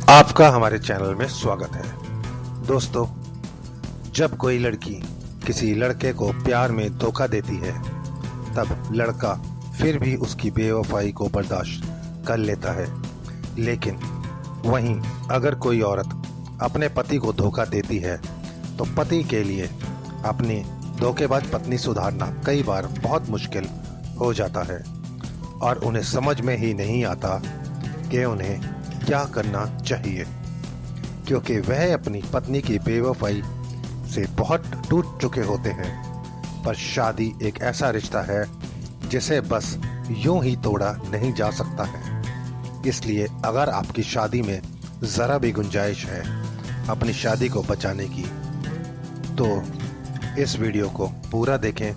आपका हमारे चैनल में स्वागत है। दोस्तों, जब कोई लड़की किसी लड़के को प्यार में धोखा देती है, तब लड़का फिर भी उसकी बेवफाई को बर्दाश्त कर लेता है। लेकिन वहीं अगर कोई औरत अपने पति को धोखा देती है, तो पति के लिए अपनी धोखेबाज पत्नी सुधारना कई बार बहुत मुश्किल हो जाता है और उन्हें समझ में ही नहीं आता कि उन्हें क्या करना चाहिए, क्योंकि वह अपनी पत्नी की बेवफाई से बहुत टूट चुके होते हैं। पर शादी एक ऐसा रिश्ता है जिसे बस यूं ही तोड़ा नहीं जा सकता है। इसलिए अगर आपकी शादी में ज़रा भी गुंजाइश है अपनी शादी को बचाने की, तो इस वीडियो को पूरा देखें,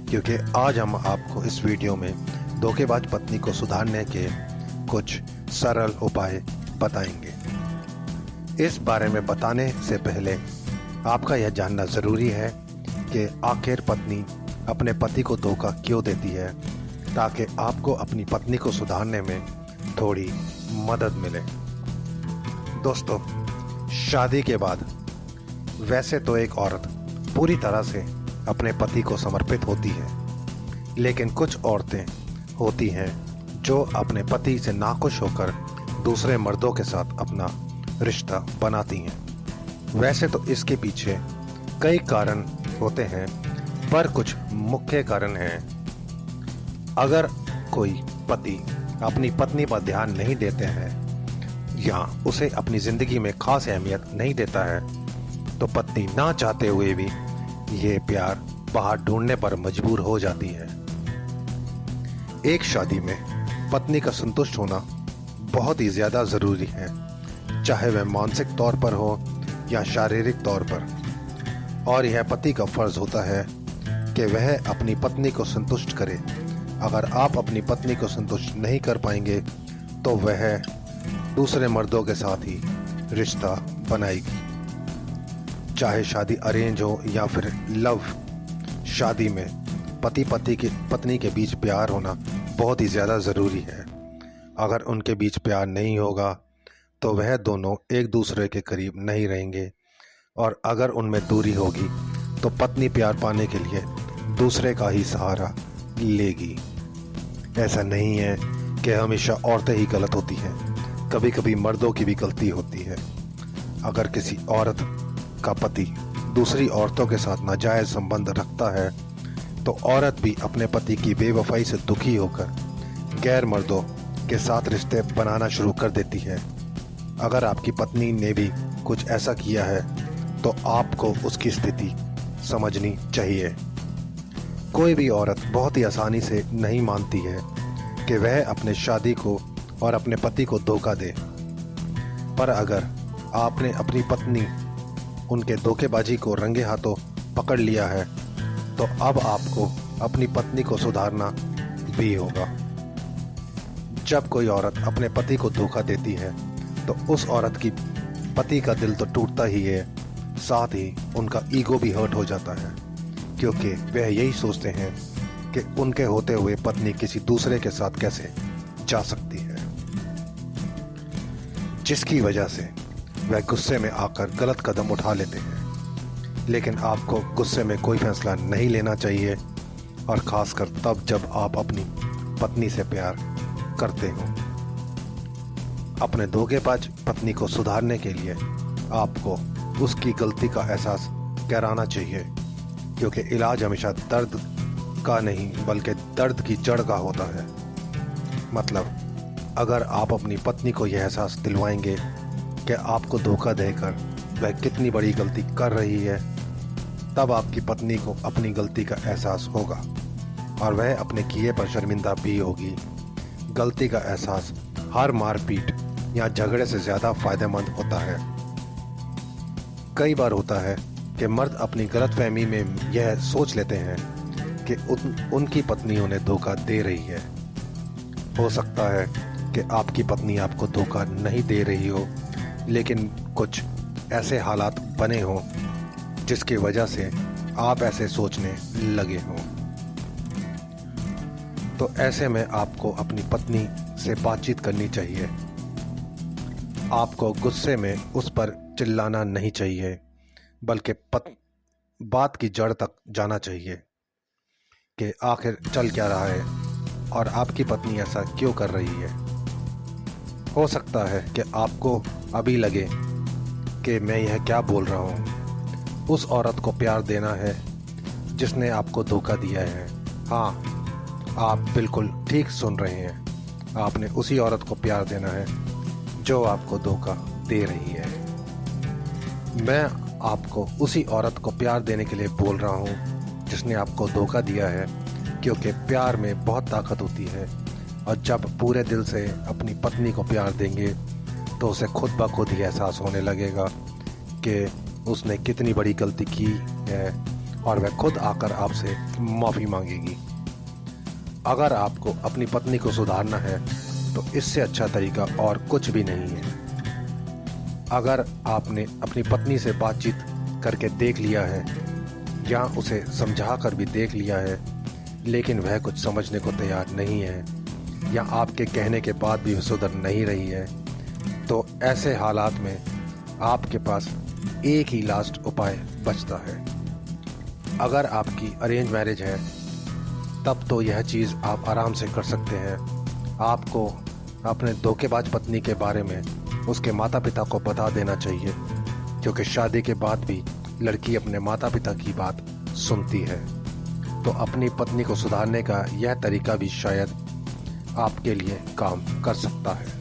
क्योंकि आज हम आपको इस वीडियो में धोखेबाज पत्नी को सुधारने के कुछ सरल उपाय बताएंगे। इस बारे में बताने से पहले आपका यह जानना ज़रूरी है कि आखिर पत्नी अपने पति को धोखा क्यों देती है, ताकि आपको अपनी पत्नी को सुधारने में थोड़ी मदद मिले। दोस्तों, शादी के बाद वैसे तो एक औरत पूरी तरह से अपने पति को समर्पित होती है, लेकिन कुछ औरतें होती हैं जो अपने पति से नाखुश होकर दूसरे मर्दों के साथ अपना रिश्ता बनाती हैं। वैसे तो इसके पीछे कई कारण होते हैं, पर कुछ मुख्य कारण हैं। अगर कोई पति अपनी पत्नी पर ध्यान नहीं देते हैं या उसे अपनी ज़िंदगी में खास अहमियत नहीं देता है, तो पत्नी ना चाहते हुए भी ये प्यार बाहर ढूंढने पर मजबूर हो जाती है। एक शादी में पत्नी का संतुष्ट होना बहुत ही ज़्यादा ज़रूरी है, चाहे वह मानसिक तौर पर हो या शारीरिक तौर पर। और यह पति का फ़र्ज़ होता है कि वह अपनी पत्नी को संतुष्ट करे। अगर आप अपनी पत्नी को संतुष्ट नहीं कर पाएंगे, तो वह दूसरे मर्दों के साथ ही रिश्ता बनाएगी। चाहे शादी अरेंज हो या फिर लव, शादी में पत्नी के बीच प्यार होना बहुत ही ज़्यादा ज़रूरी है। अगर उनके बीच प्यार नहीं होगा तो वह दोनों एक दूसरे के करीब नहीं रहेंगे, और अगर उनमें दूरी होगी तो पत्नी प्यार पाने के लिए दूसरे का ही सहारा लेगी। ऐसा नहीं है कि हमेशा औरतें ही गलत होती हैं, कभी कभी मर्दों की भी गलती होती है। अगर किसी औरत का पति दूसरी औरतों के साथ नाजायज़ संबंध रखता है, तो औरत भी अपने पति की बेवफाई से दुखी होकर गैर मर्दों के साथ रिश्ते बनाना शुरू कर देती है। अगर आपकी पत्नी ने भी कुछ ऐसा किया है, तो आपको उसकी स्थिति समझनी चाहिए। कोई भी औरत बहुत ही आसानी से नहीं मानती है कि वह अपने शादी को और अपने पति को धोखा दे। पर अगर आपने अपनी पत्नी उनके धोखेबाजी को रंगे हाथों पकड़ लिया है, तो अब आपको अपनी पत्नी को सुधारना भी होगा। जब कोई औरत अपने पति को धोखा देती है, तो उस औरत की पति का दिल तो टूटता ही है, साथ ही उनका ईगो भी हर्ट हो जाता है, क्योंकि वह यही सोचते हैं कि उनके होते हुए पत्नी किसी दूसरे के साथ कैसे जा सकती है, जिसकी वजह से वह गुस्से में आकर गलत कदम उठा लेते हैं। लेकिन आपको गुस्से में कोई फैसला नहीं लेना चाहिए, और ख़ासकर तब जब आप अपनी पत्नी से प्यार करते हो। अपने धोखेबाज पत्नी को सुधारने के लिए आपको उसकी गलती का एहसास कराना चाहिए, क्योंकि इलाज हमेशा दर्द का नहीं बल्कि दर्द की जड़ का होता है। मतलब, अगर आप अपनी पत्नी को यह एहसास दिलवाएंगे कि आपको धोखा देकर वह कितनी बड़ी गलती कर रही है, तब आपकी पत्नी को अपनी गलती का एहसास होगा और वह अपने किए पर शर्मिंदा भी होगी। गलती का एहसास हर मारपीट या झगड़े से ज़्यादा फायदेमंद होता है। कई बार होता है कि मर्द अपनी गलतफहमी में यह सोच लेते हैं कि उनकी पत्नी उन्हें धोखा दे रही है। हो सकता है कि आपकी पत्नी आपको धोखा नहीं दे रही हो, लेकिन कुछ ऐसे हालात बने हों जिसकी वजह से आप ऐसे सोचने लगे हों। तो ऐसे में आपको अपनी पत्नी से बातचीत करनी चाहिए। आपको गुस्से में उस पर चिल्लाना नहीं चाहिए, बल्कि बात की जड़ तक जाना चाहिए कि आखिर चल क्या रहा है और आपकी पत्नी ऐसा क्यों कर रही है। हो सकता है कि आपको अभी लगे कि मैं यह क्या बोल रहा हूँ। उस औरत को प्यार देना है जिसने आपको धोखा दिया है। हाँ, आप बिल्कुल ठीक सुन रहे हैं। आपने उसी औरत को प्यार देना है जो आपको धोखा दे रही है। मैं आपको उसी औरत को प्यार देने के लिए बोल रहा हूँ जिसने आपको धोखा दिया है, क्योंकि प्यार में बहुत ताकत होती है और जब पूरे दिल से अपनी पत्नी को प्यार देंगे तो उसे खुद ब खुद ही एहसास होने लगेगा कि उसने कितनी बड़ी गलती की है और वह खुद आकर आपसे माफ़ी मांगेगी। अगर आपको अपनी पत्नी को सुधारना है तो इससे अच्छा तरीका और कुछ भी नहीं है। अगर आपने अपनी पत्नी से बातचीत करके देख लिया है या उसे समझा कर भी देख लिया है, लेकिन वह कुछ समझने को तैयार नहीं है या आपके कहने के बाद भी वह सुधर नहीं रही है, तो ऐसे हालात में आपके पास एक ही लास्ट उपाय बचता है। अगर आपकी अरेंज मैरिज है तब तो यह चीज़ आप आराम से कर सकते हैं। आपको अपने धोखेबाज पत्नी के बारे में उसके माता पिता को बता देना चाहिए, क्योंकि शादी के बाद भी लड़की अपने माता पिता की बात सुनती है। तो अपनी पत्नी को सुधारने का यह तरीका भी शायद आपके लिए काम कर सकता है।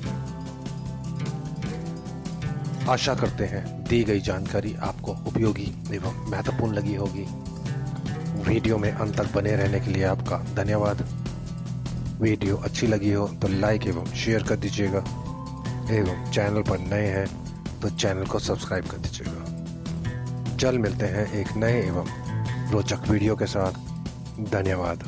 आशा करते हैं दी गई जानकारी आपको उपयोगी एवं महत्वपूर्ण लगी होगी। वीडियो में अंत तक बने रहने के लिए आपका धन्यवाद। वीडियो अच्छी लगी हो तो लाइक एवं शेयर कर दीजिएगा एवं चैनल पर नए हैं तो चैनल को सब्सक्राइब कर दीजिएगा। जल्द मिलते हैं एक नए एवं रोचक वीडियो के साथ। धन्यवाद।